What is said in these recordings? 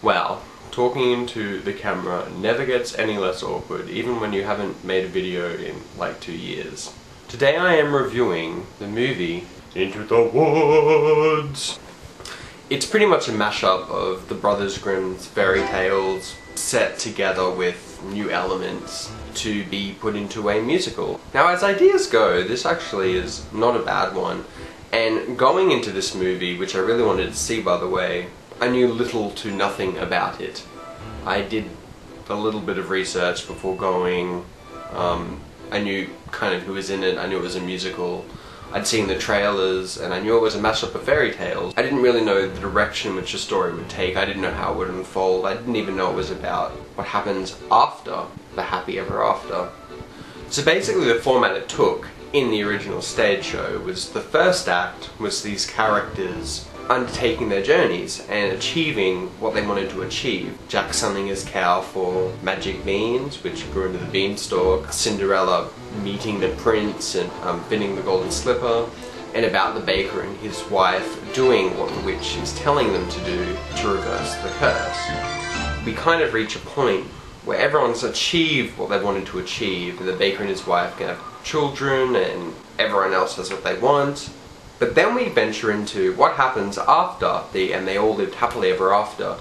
Wow, talking into the camera never gets any less awkward, even when you haven't made a video in like 2 years. Today I am reviewing the movie Into the Woods. It's pretty much a mashup of the Brothers Grimm's fairy tales set together with new elements to be put into a musical. Now, as ideas go, this actually is not a bad one, and going into this movie, which I really wanted to see by the way, I knew little to nothing about it. I did a little bit of research before going. I knew kind of who was in it, I knew it was a musical. I'd seen the trailers and I knew it was a mashup of fairy tales. I didn't really know the direction which the story would take. I didn't know how it would unfold. I didn't even know it was about what happens after the happy ever after. So basically the format it took in the original stage show was the first act was these characters undertaking their journeys and achieving what they wanted to achieve. Jack selling his cow for magic beans, which grew into the beanstalk. Cinderella meeting the prince and winning the golden slipper. And about the baker and his wife doing what the witch is telling them to do to reverse the curse. We kind of reach a point where everyone's achieved what they wanted to achieve, and the baker and his wife can have children and everyone else has what they want. But then we venture into what happens after and they all lived happily ever after.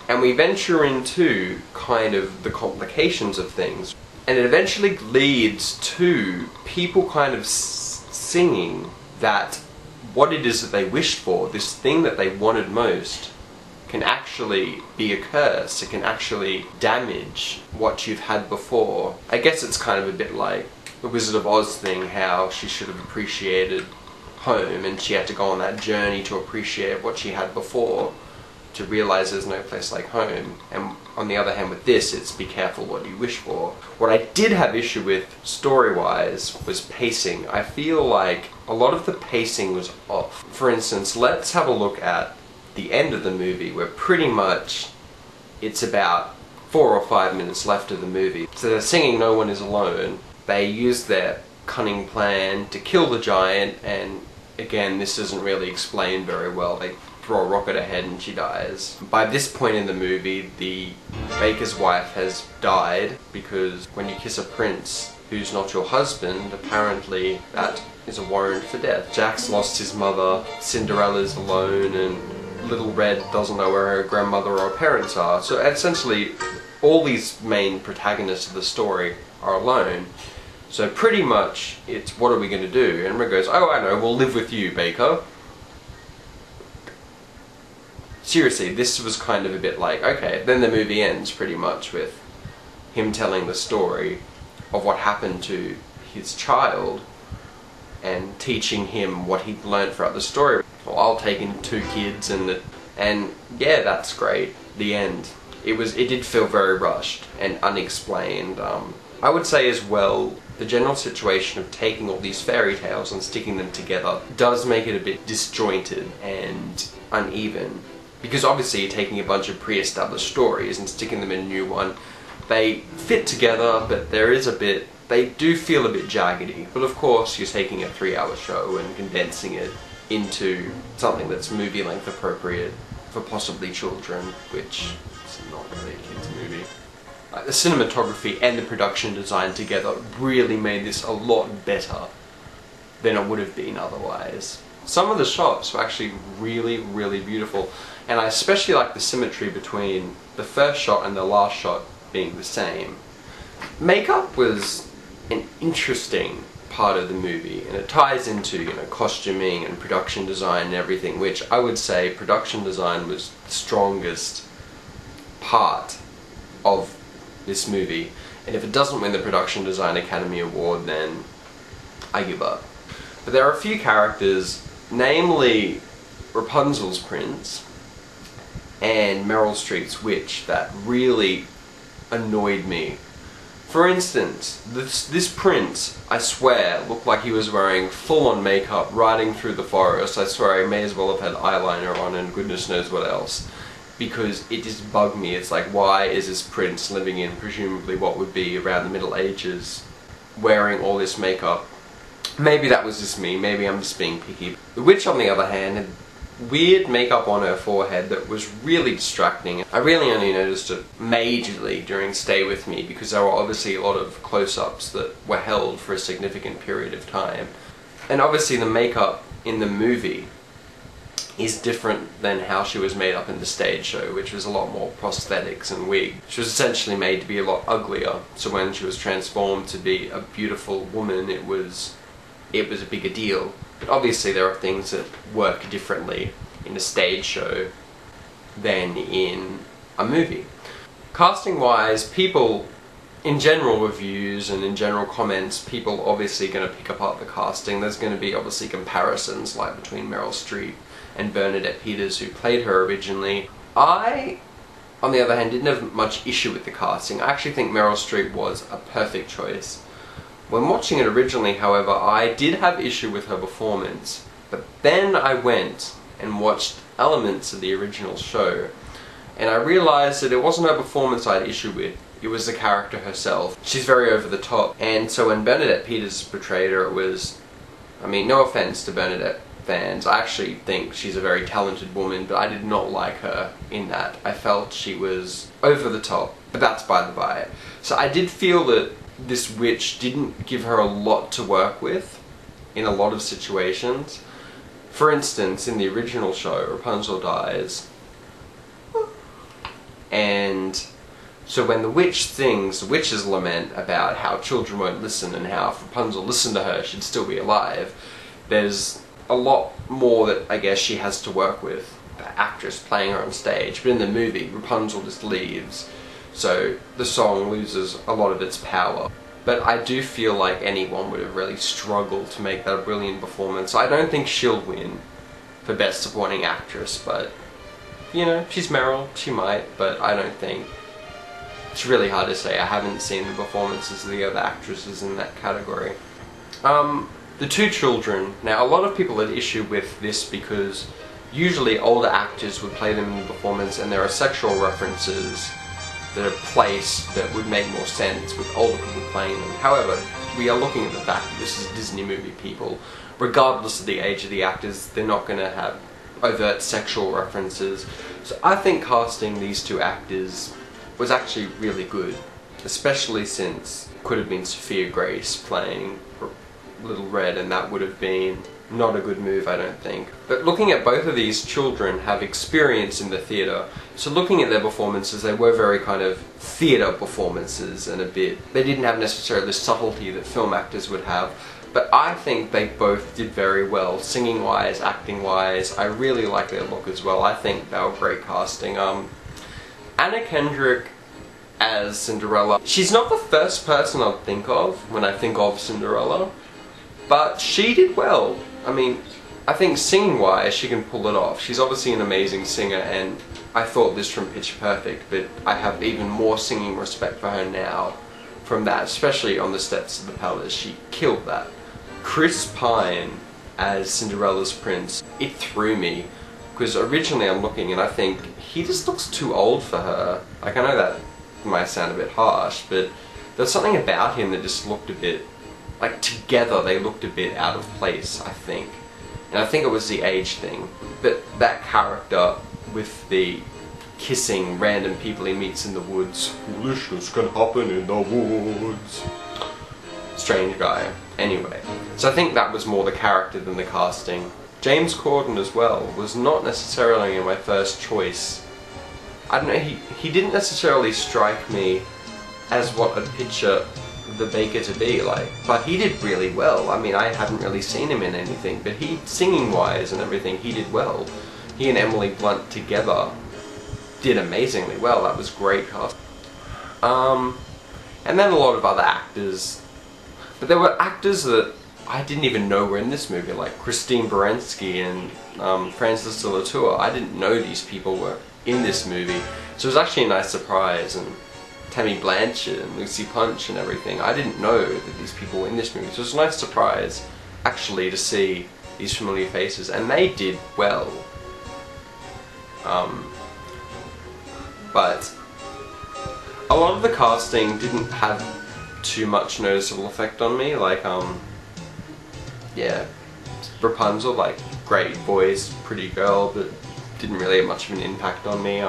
And we venture into kind of the complications of things. And it eventually leads to people kind of singing that what it is that they wished for, this thing that they wanted most, can actually be a curse. It can actually damage what you've had before. I guess it's kind of a bit like the Wizard of Oz thing, how she should have appreciated home and she had to go on that journey to appreciate what she had before to realize there's no place like home. And on the other hand with this, it's be careful what you wish for. What I did have issue with story-wise was pacing. I feel like a lot of the pacing was off. For instance, let's have a look at the end of the movie where pretty much it's about 4 or 5 minutes left of the movie. So they're singing No One Is Alone. They use their cunning plan to kill the giant, and again, this isn't really explained very well. They throw a rock at her head and she dies. By this point in the movie, the baker's wife has died, because when you kiss a prince who's not your husband, apparently that is a warrant for death. Jack's lost his mother, Cinderella's alone, and Little Red doesn't know where her grandmother or parents are. So essentially, all these main protagonists of the story are alone. So pretty much, it's what are we going to do? And Rick goes, oh I know, we'll live with you, Baker. Seriously, this was kind of a bit like, okay, then the movie ends pretty much with him telling the story of what happened to his child and teaching him what he'd learned throughout the story. Well, I'll take in 2 kids and yeah, that's great. The end. It did feel very rushed and unexplained. I would say as well, the general situation of taking all these fairy tales and sticking them together does make it a bit disjointed and uneven. Because obviously you're taking a bunch of pre-established stories and sticking them in a new one. They fit together, but they do feel a bit jaggedy. But of course you're taking a 3-hour show and condensing it into something that's movie length appropriate for possibly children, which is not really a kids movie. The cinematography and the production design together really made this a lot better than it would have been otherwise. Some of the shots were actually really, really beautiful, and I especially like the symmetry between the first shot and the last shot being the same. Makeup was an interesting part of the movie, and it ties into, you know, costuming and production design and everything, which I would say production design was the strongest part of this movie, and if it doesn't win the Production Design Academy Award, then I give up. But there are a few characters, namely Rapunzel's prince and Meryl Streep's witch, that really annoyed me. For instance, this prince, I swear, looked like he was wearing full-on makeup riding through the forest. I swear I may as well have had eyeliner on and goodness knows what else. Because it just bugged me. It's like, why is this prince living in presumably what would be around the Middle Ages wearing all this makeup? Maybe that was just me, maybe I'm just being picky. The witch on the other hand had weird makeup on her forehead that was really distracting. I really only noticed it majorly during Stay With Me because there were obviously a lot of close-ups that were held for a significant period of time. And obviously the makeup in the movie is different than how she was made up in the stage show, which was a lot more prosthetics and wig. She was essentially made to be a lot uglier, so when she was transformed to be a beautiful woman, it was a bigger deal. But obviously there are things that work differently in a stage show than in a movie. Casting wise, people, in general reviews and in general comments, people obviously going to pick apart the casting. There's going to be obviously comparisons like between Meryl Streep and Bernadette Peters, who played her originally. I, on the other hand, didn't have much issue with the casting. I actually think Meryl Streep was a perfect choice. When watching it originally, however, I did have issue with her performance, but then I went and watched elements of the original show, and I realised that it wasn't her performance I had issue with, it was the character herself. She's very over the top, and so when Bernadette Peters portrayed her, it was, I mean, no offence to Bernadette fans, I actually think she's a very talented woman, but I did not like her in that. I felt she was over the top, but that's by the by. So I did feel that this witch didn't give her a lot to work with in a lot of situations. For instance, in the original show, Rapunzel dies, and so when the witch sings the witch's lament about how children won't listen and how if Rapunzel listened to her she'd still be alive, there's a lot more that I guess she has to work with, the actress playing her on stage. But in the movie, Rapunzel just leaves, so the song loses a lot of its power. But I do feel like anyone would have really struggled to make that a brilliant performance. I don't think she'll win for Best Supporting Actress, but, you know, she's Meryl, she might, but I don't think. It's really hard to say. I haven't seen the performances of the other actresses in that category. The two children. Now, a lot of people had issue with this because usually older actors would play them in the performance and there are sexual references that are placed that would make more sense with older people playing them. However, we are looking at the fact that this is a Disney movie, people. Regardless of the age of the actors, they're not going to have overt sexual references. So I think casting these two actors was actually really good, especially since it could have been Sophia Grace playing Little Red, and that would have been not a good move, I don't think. But looking at both of these children have experience in the theatre, so looking at their performances, they were very kind of theatre performances and a bit. They didn't have necessarily the subtlety that film actors would have, but I think they both did very well, singing wise, acting wise. I really like their look as well. I think they were great casting. Anna Kendrick as Cinderella. She's not the first person I'd think of when I think of Cinderella, but she did well. I mean, I think singing wise she can pull it off. She's obviously an amazing singer, and I thought this from Pitch Perfect, but I have even more singing respect for her now from that, especially on the Steps of the Palace. She killed that. Chris Pine as Cinderella's prince, it threw me, because originally I'm looking and I think he just looks too old for her. Like, I know that might sound a bit harsh, but there's something about him that just looked a bit, like together they looked a bit out of place, I think. And I think it was the age thing. But that character with the kissing random people he meets in the woods. Foolishness can happen in the woods. Strange guy. Anyway, so I think that was more the character than the casting. James Corden as well was not necessarily my first choice. I don't know, he didn't necessarily strike me as what I'd picture the Baker to be like, but he did really well. I mean, I hadn't really seen him in anything, but he, singing wise and everything, he did well. He and Emily Blunt together did amazingly well. That was great cast. And then a lot of other actors, but there were actors that I didn't even know were in this movie, like Christine Baranski and Frances de la Tour. I didn't know these people were in this movie, so it was actually a nice surprise. And Tammy Blanchard and Lucy Punch and everything, I didn't know that these people were in this movie, so it was a nice surprise actually to see these familiar faces, and they did well. But a lot of the casting didn't have too much noticeable effect on me, like yeah, Rapunzel, like great voice, pretty girl, but didn't really have much of an impact on me.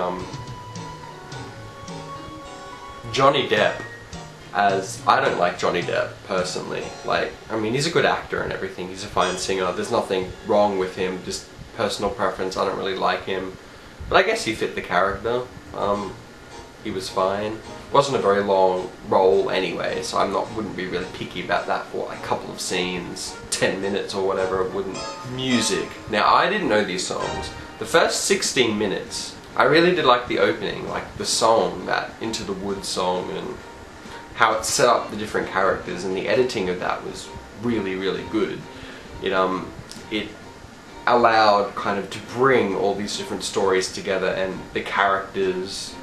Johnny Depp, as I don't like Johnny Depp personally. Like, I mean, he's a good actor and everything, he's a fine singer, there's nothing wrong with him, just personal preference, I don't really like him. But I guess he fit the character. He was fine. Wasn't a very long role anyway, so wouldn't be really picky about that for like a couple of scenes, 10 minutes or whatever. It wouldn't. Music. Now, I didn't know these songs. The first 16 minutes, I really did like the opening, like the song, that Into the Woods song, and how it set up the different characters, and the editing of that was really, really good. It allowed kind of to bring all these different stories together, and the characters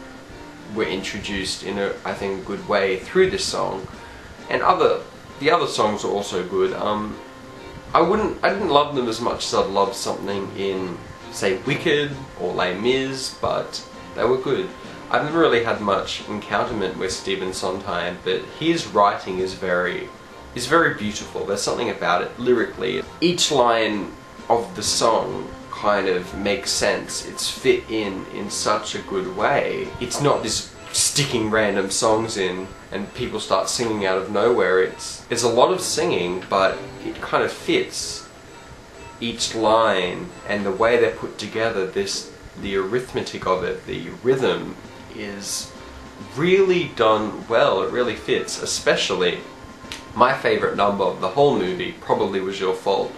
were introduced in a, I think, good way through this song. And the other songs were also good. I didn't love them as much as I'd love something in, say, Wicked or Les Mis, but they were good. I've never really had much encounterment with Stephen Sondheim, but his writing is very beautiful. There's something about it lyrically. Each line of the song kind of makes sense. It's fit in such a good way. It's not just sticking random songs in and people start singing out of nowhere. It's a lot of singing, but it kind of fits each line, and the way they're put together, the arithmetic of it, the rhythm is really done well. It really fits. Especially my favourite number of the whole movie probably Was Your Fault.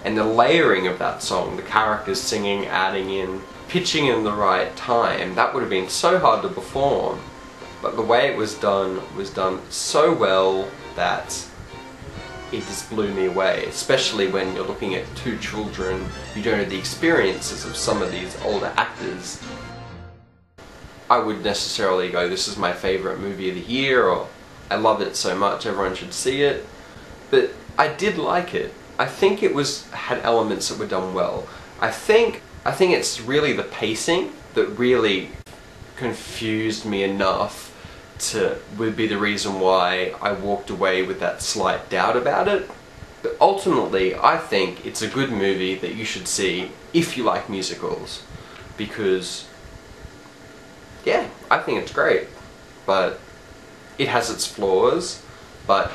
And the layering of that song, the characters singing, adding in, pitching in the right time, that would have been so hard to perform. But the way it was done so well that it just blew me away, especially when you're looking at two children who don't have the experiences of some of these older actors. I would necessarily go, this is my favourite movie of the year, or I love it so much, everyone should see it. But I did like it. I think it had elements that were done well. I think it's really the pacing that really confused me enough would be the reason why I walked away with that slight doubt about it. But ultimately, I think it's a good movie that you should see if you like musicals, because yeah, I think it's great. But it has its flaws, but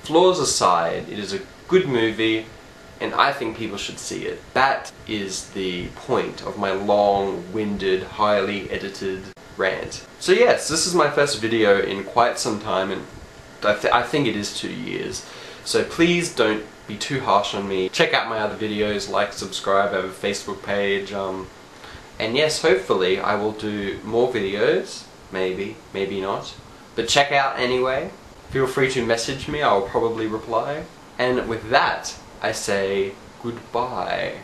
flaws aside, it is a good movie, and I think people should see it. That is the point of my long-winded, highly edited rant. So yes, this is my first video in quite some time, and I think it is 2 years. So please don't be too harsh on me. Check out my other videos, like, subscribe, I have a Facebook page, and yes, hopefully I will do more videos, maybe, maybe not. But check out anyway. Feel free to message me, I will probably reply. And with that, I say goodbye.